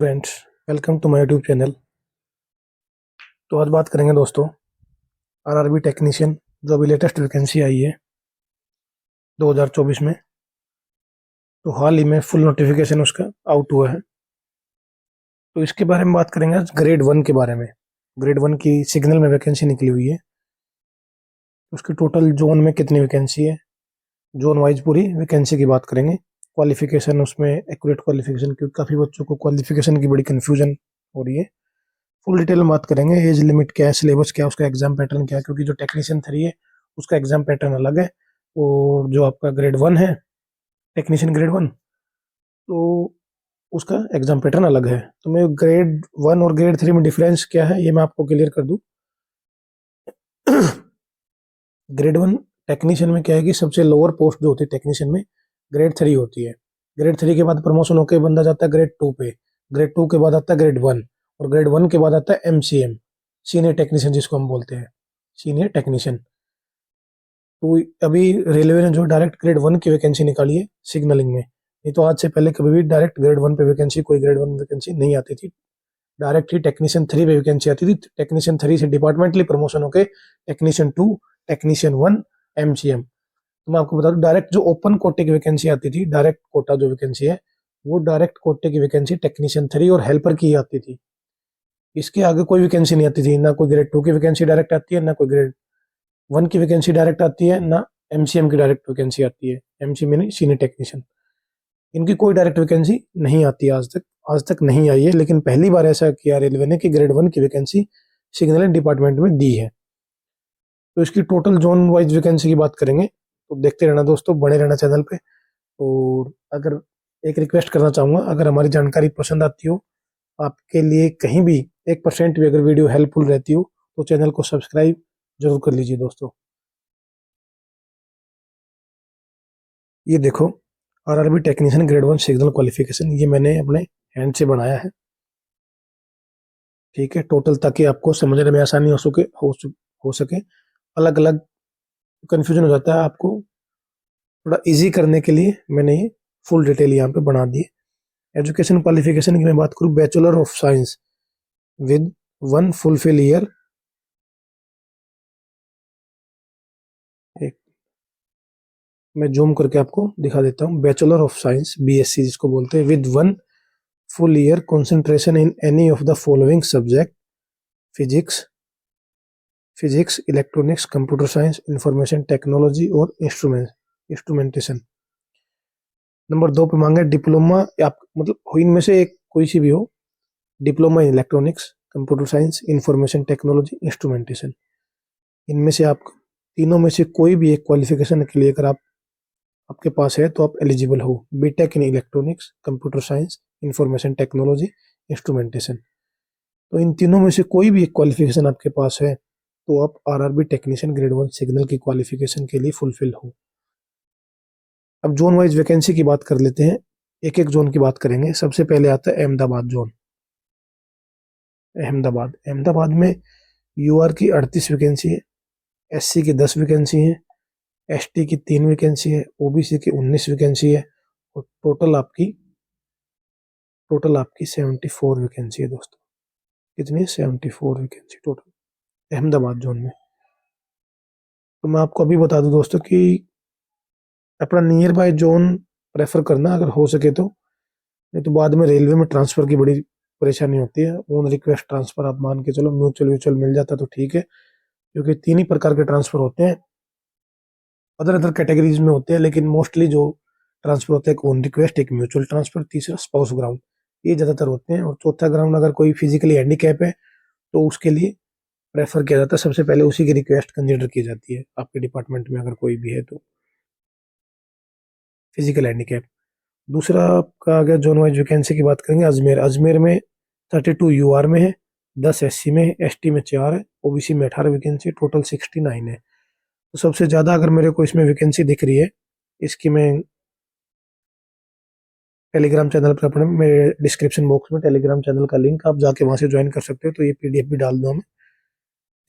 Friends, welcome to my YouTube channel. तो आज बात करेंगे दोस्तों आरआरबी टेक्नीशियन जो अभी लेटेस्ट वैकेंसी आई है 2024 में। तो हाल ही में फुल नोटिफिकेशन उसका आउट हुआ है। तो इसके बारे में बात करेंगे आज ग्रेड वन के बारे में। ग्रेड वन की सिग्नल में वैकेंसी निकली हुई है। उसकी टोटल जोन में कितनी वैकेंसी है, जोन वाइज पूरी वैकेंसी की बात करेंगे। क्वालिफिकेशन उसमें एक्यूरेट क्वालिफिकेशन, क्योंकि काफ़ी बच्चों को क्वालिफिकेशन की बड़ी कन्फ्यूजन हो रही है। फुल डिटेल में बात करेंगे। एज लिमिट क्या है, सिलेबस क्या है, उसका एग्जाम पैटर्न क्या है, क्योंकि जो टेक्नीशियन 3 है उसका एग्जाम पैटर्न अलग है और जो आपका ग्रेड वन है टेक्नीशियन ग्रेड वन, तो उसका एग्जाम पैटर्न अलग है। तो मैं ग्रेड वन और ग्रेड थ्री में डिफरेंस क्या है ये मैं आपको क्लियर कर दूं। ग्रेड वन टेक्नीशियन में क्या है कि सबसे लोअर पोस्ट जो होती है टेक्नीशियन में ग्रेड थ्री होती है। ग्रेड थ्री के बाद प्रमोशन होकर बंदा जाता है ग्रेड टू पे। ग्रेड टू के बाद आता है ग्रेड वन और ग्रेड वन के बाद आता है एमसीएम, सीनियर टेक्नीशियन जिसको हम बोलते हैं, सीनियर टेक्नीशियन। तो अभी रेलवे ने जो डायरेक्ट ग्रेड वन की वैकेंसी निकाली है सिग्नलिंग में। नहीं तो आज से पहले कभी भी डायरेक्ट ग्रेड वन पे वैकेंसी, कोई ग्रेड वन वैकेंसी नहीं आती थी। डायरेक्ट ही टेक्नीशियन थ्री पे वैकेंसी आती थी। टेक्नीशियन थ्री से डिपार्टमेंटली प्रमोशन होकर technician two, technician one, MCM. तो मैं आपको बता दूं डायरेक्ट जो ओपन कोटे की वैकेंसी आती थी, डायरेक्ट कोटा जो वैकेंसी है वो डायरेक्ट कोटे की वैकेंसी टेक्नीशियन थ्री और हेल्पर की आती थी। इसके आगे कोई वैकेंसी नहीं आती थी। ना कोई ग्रेड टू की वैकेंसी डायरेक्ट आती है, ना कोई ग्रेड वन की वैकेंसी डायरेक्ट आती है, ना एमसीएम की डायरेक्ट वैकेंसी आती है। एमसीएम यानी सीनियर टेक्नीशियन, इनकी कोई डायरेक्ट वैकेंसी नहीं आती है आज तक नहीं आई है। लेकिन पहली बार ऐसा किया रेलवे ने कि ग्रेड वन की वैकेंसी सिग्नलिंग डिपार्टमेंट में दी है। तो इसकी टोटल जोन वाइज वैकेंसी की बात करेंगे। तो देखते रहना दोस्तों, बने रहना चैनल पे। और अगर एक रिक्वेस्ट करना चाहूँगा, अगर हमारी जानकारी पसंद आती हो, आपके लिए कहीं भी 1% भी अगर वीडियो हेल्पफुल रहती हो, तो चैनल को सब्सक्राइब जरूर कर लीजिए दोस्तों। ये देखो, RRB technician grade one signal qualification, ये मैंने अपने हैंड से बनाया है। ठीक है, टोटल, ताकि आपको समझने में आसानी हो सके। अलग अलग कंफ्यूजन हो जाता है, आपको थोड़ा इजी करने के लिए मैंने ये फुल डिटेल यहाँ पे बना दी है। एजुकेशन क्वालिफिकेशन की मैं बात करूँ, bachelor of science with one fulfil year, एक मैं जूम करके आपको दिखा देता हूँ। बैचलर ऑफ साइंस बीएससी जिसको बोलते हैं, with one full year concentration in any of the following subject: physics, electronics, computer science, information technology और इंस्ट्रूमेंटेशन। नंबर 2 पे मांगे डिप्लोमा, आप मतलब हो इनमें से एक कोई सी भी हो, diploma in electronics, computer science, information technology, instrumentation. इनमें से आप तीनों में से कोई भी एक क्वालिफिकेशन के लिए अगर आपके पास है तो आप एलिजिबल हो। BTech in electronics, computer science, information technology, instrumentation. तो इन तीनों में से कोई भी एक क्वालिफिकेशन आपके पास है तो आप RRB technician grade one signal की क्वालिफिकेशन के लिए फुलफिल हो। अब जोन वाइज वैकेंसी की बात कर लेते हैं, एक एक जोन की बात करेंगे। सबसे पहले आता है अहमदाबाद जोन। अहमदाबाद में यूआर की 38 वैकेंसी है, एससी की 10 वैकेंसी है, एसटी की 3 वैकेंसी है, ओबीसी की 19 वैकेंसी है और टोटल आपकी 74 वैकेंसी है दोस्तों। कितनी है? 74 वैकेंसी टोटल अहमदाबाद जोन में। तो मैं आपको अभी बता दूं दोस्तों कि अपना नियर बाय जोन प्रेफर करना अगर हो सके तो, नहीं तो बाद में रेलवे में ट्रांसफर की बड़ी परेशानी होती है। ऑन रिक्वेस्ट ट्रांसफर आप मान के चलो, म्यूचुअल मिल जाता तो ठीक है, क्योंकि 3 ही प्रकार के ट्रांसफर होते हैं, अदर अदर कैटेगरीज में होते हैं, लेकिन मोस्टली जो ट्रांसफर होता है, एक ऑन रिक्वेस्ट, एक म्यूचुअल ट्रांसफर, तीसरा स्पाउस ग्राउंड, ये ज़्यादातर होते हैं। और चौथा ग्राउंड अगर कोई फिजिकली हैंडीकैप है तो उसके लिए प्रेफर किया जाता है, सबसे पहले उसी की रिक्वेस्ट कंसिडर की जाती है आपके डिपार्टमेंट में अगर कोई भी है तो, फिजिकल हैंडीकैप। दूसरा आपका आ गया जोन वाइज वैकेंसी की बात करेंगे। अजमेर में 32 यूआर में है, 10 एससी में है, एसटी में 4 है, ओबीसी में 18 वैकेंसी, टोटल 69 है। तो सबसे ज़्यादा अगर मेरे को इसमें वैकेंसी दिख रही है, इसकी मैं टेलीग्राम चैनल पर, अपने मेरे डिस्क्रिप्शन बॉक्स में टेलीग्राम चैनल का लिंक, आप जाके वहाँ से ज्वाइन कर सकते हो, तो ये पीडीएफ भी डाल दूँ मैं।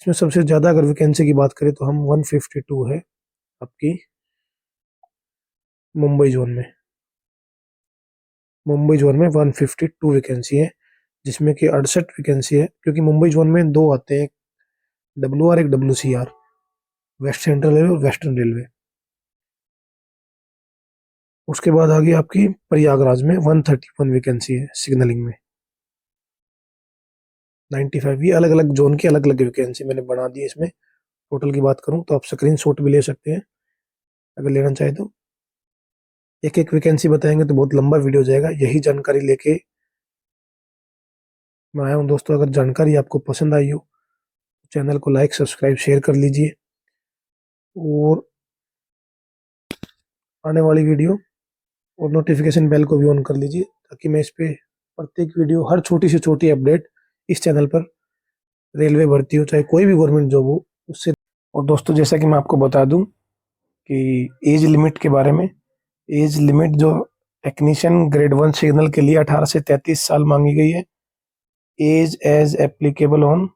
इसमें सबसे ज़्यादा अगर वैकेंसी की बात करें तो हम 152 है आपकी मुंबई जोन में। 152 वैकेंसी है। जिसमें कि 68 वैकेंसी है, क्योंकि मुंबई जोन में दो आते हैं, एक WR एक WCR, वेस्ट सेंट्रल रेलवे और वेस्टर्न रेलवे। उसके बाद आ गई आपकी प्रयागराज में 131 वैकेंसी है सिग्नलिंग में, 95। ये अलग अलग जोन की अलग अलग वैकेंसी मैंने बना दी है इसमें। टोटल की बात करूं तो आप स्क्रीन शॉट भी ले सकते हैं अगर लेना चाहे तो। एक एक वैकेंसी बताएंगे तो बहुत लंबा वीडियो हो जाएगा, यही जानकारी लेके मैं आया हूँ दोस्तों। अगर जानकारी आपको पसंद आई हो तो चैनल को लाइक सब्सक्राइब शेयर कर लीजिए, और आने वाली वीडियो और नोटिफिकेशन बेल को भी ऑन कर लीजिए, ताकि मैं इस पे प्रत्येक वीडियो, हर छोटी से छोटी अपडेट इस चैनल पर, रेलवे भर्ती हो चाहे कोई भी गवर्नमेंट जॉब हो, उससे। और दोस्तों जैसा कि मैं आपको बता दूं कि एज लिमिट के बारे में, एज लिमिट जो टेक्नीशियन ग्रेड 1 सिग्नल के लिए 18 से 33 साल मांगी गई है। Age age applicable on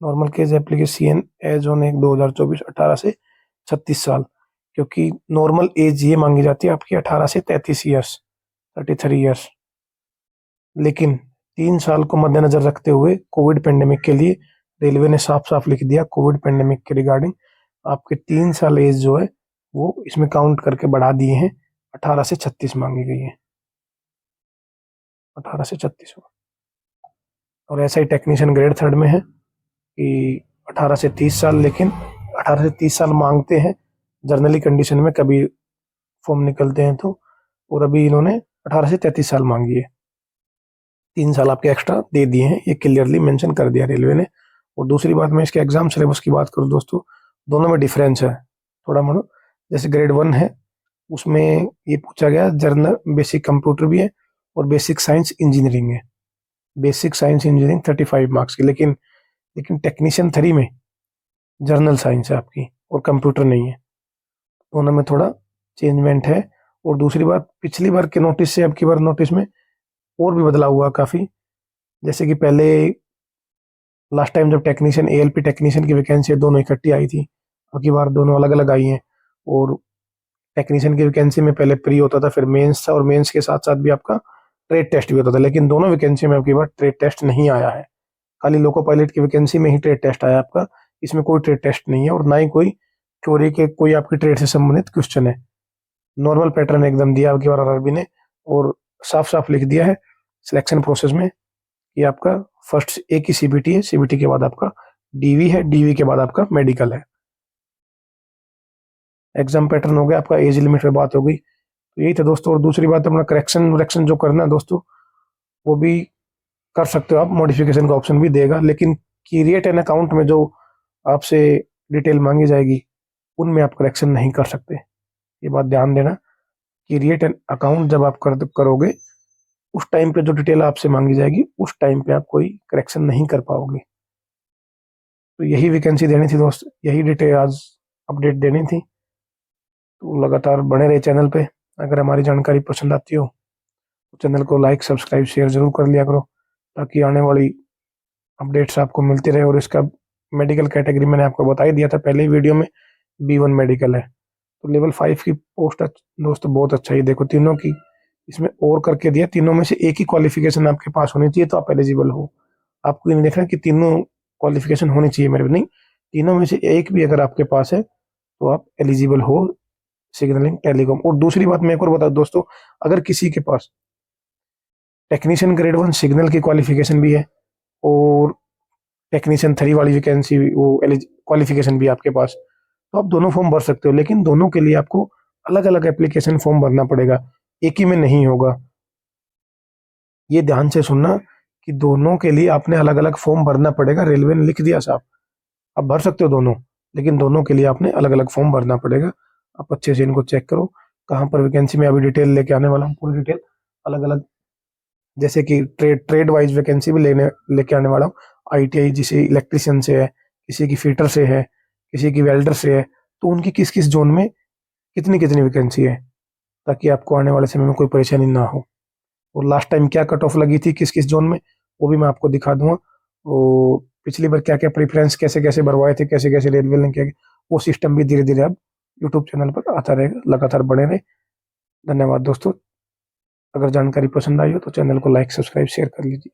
normal case application age on 1/2024 18 से 36 साल, क्योंकि नॉर्मल एज ये मांगी जाती है आपकी 18 से 33 ईयर्स, 33 ईयर्स। लेकिन 3 साल को मद्देनजर रखते हुए कोविड पेंडेमिक के लिए रेलवे ने साफ साफ लिख दिया, कोविड पेंडेमिक के रिगार्डिंग आपके 3 साल एज जो है वो इसमें काउंट करके बढ़ा दिए हैं, 18 से 36 मांगी गई है, 18 से 36। और ऐसा ही टेक्नीशियन ग्रेड 3 में है कि 18 से 30 साल, लेकिन 18 से 30 साल मांगते हैं जर्नली कंडीशन में, कभी फॉर्म निकलते हैं तो। और अभी इन्होंने 18 से 33 साल मांगी है, 3 साल आपके एक्स्ट्रा दे दिए हैं, ये क्लियरली मेंशन कर दिया रेलवे ने। और दूसरी बात, मैं इसके एग्जाम सिलेबस की बात करूँ दोस्तों, दोनों में डिफरेंस है थोड़ा मोड़ा। जैसे ग्रेड 1 है उसमें ये पूछा गया जर्नल बेसिक कंप्यूटर भी है और बेसिक साइंस इंजीनियरिंग है। बेसिक साइंस इंजीनियरिंग 35 मार्क्स की, लेकिन टेक्नीशियन 3 में जर्नल साइंस है आपकी और कंप्यूटर नहीं है, दोनों में थोड़ा चेंजमेंट है। और दूसरी बात, पिछली बार के नोटिस से अब की बार नोटिस में और भी बदलाव हुआ काफ़ी। जैसे कि पहले लास्ट टाइम जब टेक्नीशियन ALP टेक्नीशियन की वैकेंसी दोनों इकट्ठी आई थी, अब की बार दोनों अलग अलग आई हैं। और टेक्नीशियन की वैकेंसी में पहले प्री होता था, फिर मेंस था, और मेंस के साथ साथ भी आपका ट्रेड टेस्ट भी होता था। लेकिन दोनों वैकेंसी में अब की बार ट्रेड टेस्ट नहीं आया है, खाली लोको पायलट की वैकेंसी में ही ट्रेड टेस्ट आया आपका। इसमें कोई ट्रेड टेस्ट नहीं है, और ना ही कोई चोरी के कोई आपकी ट्रेड से संबंधित क्वेश्चन है। नॉर्मल पैटर्न एकदम दिया आपकी बार RRB ने, और साफ साफ लिख दिया है सिलेक्शन प्रोसेस में कि आपका फर्स्ट एक ही CBT है, CBT के बाद आपका DV है, DV के बाद आपका मेडिकल है। एग्जाम पैटर्न हो गया आपका, एज लिमिट पे बात हो गई, तो यही था दोस्तों। और दूसरी बात, अपना करेक्शन वरेक्शन जो करना है दोस्तों, वो भी कर सकते हो आप, मॉडिफिकेशन का ऑप्शन भी देगा। लेकिन क्रिएट एन अकाउंट में जो आपसे डिटेल मांगी जाएगी उनमें आप करेक्शन नहीं कर सकते, ये बात ध्यान देना। क्रिएट एन अकाउंट जब आप करोगे उस टाइम पे जो डिटेल आपसे मांगी जाएगी उस टाइम पे आप कोई करेक्शन नहीं कर पाओगे। तो यही वैकेंसी देनी थी दोस्त, यही डिटेल आज अपडेट देनी थी। तो लगातार बने रहे चैनल पे। अगर हमारी जानकारी पसंद आती हो तो चैनल को लाइक सब्सक्राइब शेयर जरूर कर लिया करो, ताकि आने वाली अपडेट्स आपको मिलती रहे। और इसका मेडिकल कैटेगरी मैंने आपको बता ही दिया था पहले ही वीडियो में, B1 मेडिकल है। तो लेवल 5 की पोस्ट दोस्तों बहुत अच्छा ही, देखो तीनों की इसमें और करके दिया, तीनों में से एक ही क्वालिफिकेशन आपके पास होनी चाहिए तो आप एलिजिबल हो। आपको ये नहीं देखना कि तीनों क्वालिफिकेशन होनी चाहिए मेरे, नहीं, तीनों में से एक भी अगर आपके पास है तो आप एलिजिबल हो सिग्नलिंग टेलीकॉम। और दूसरी बात मैं एक और बता दूं दोस्तों, अगर किसी के पास टेक्नीशियन ग्रेड 1 सिग्नल की क्वालिफिकेशन भी है और टेक्नीशियन 3 वाली वैकेंसी वो क्वालिफिकेशन भी आपके पास, तो आप दोनों फॉर्म भर सकते हो। लेकिन दोनों के लिए आपको अलग अलग एप्लीकेशन फॉर्म भरना पड़ेगा, एक ही में नहीं होगा। ये ध्यान से सुनना कि दोनों के लिए आपने अलग अलग फॉर्म भरना पड़ेगा, रेलवे ने लिख दिया साहब। आप भर सकते हो दोनों, लेकिन दोनों के लिए आपने अलग अलग फॉर्म भरना पड़ेगा। आप अच्छे से इनको चेक करो कहाँ पर वैकेंसी में, अभी डिटेल लेके आने वाला हूँ, पूरी डिटेल अलग अलग। जैसे कि ट्रेड वाइज वैकेंसी भी लेके आने वाला हूँ। ITI जिसे इलेक्ट्रिशियन से है, किसी की फिटर से है, किसी की वेल्डर से है, तो उनकी किस किस जोन में कितनी कितनी वैकेंसी है, ताकि आपको आने वाले समय में कोई परेशानी ना हो। और लास्ट टाइम क्या कट ऑफ लगी थी किस किस जोन में, वो भी मैं आपको दिखा दूंगा। और पिछली बार क्या क्या प्रेफरेंस कैसे कैसे भरवाए थे, कैसे कैसे रेलवे ने किया, वो सिस्टम भी धीरे धीरे अब यूट्यूब चैनल पर आता रहेगा, लगातार बने रहे। धन्यवाद दोस्तों। अगर जानकारी पसंद आई हो तो चैनल को लाइक सब्सक्राइब शेयर कर लीजिए।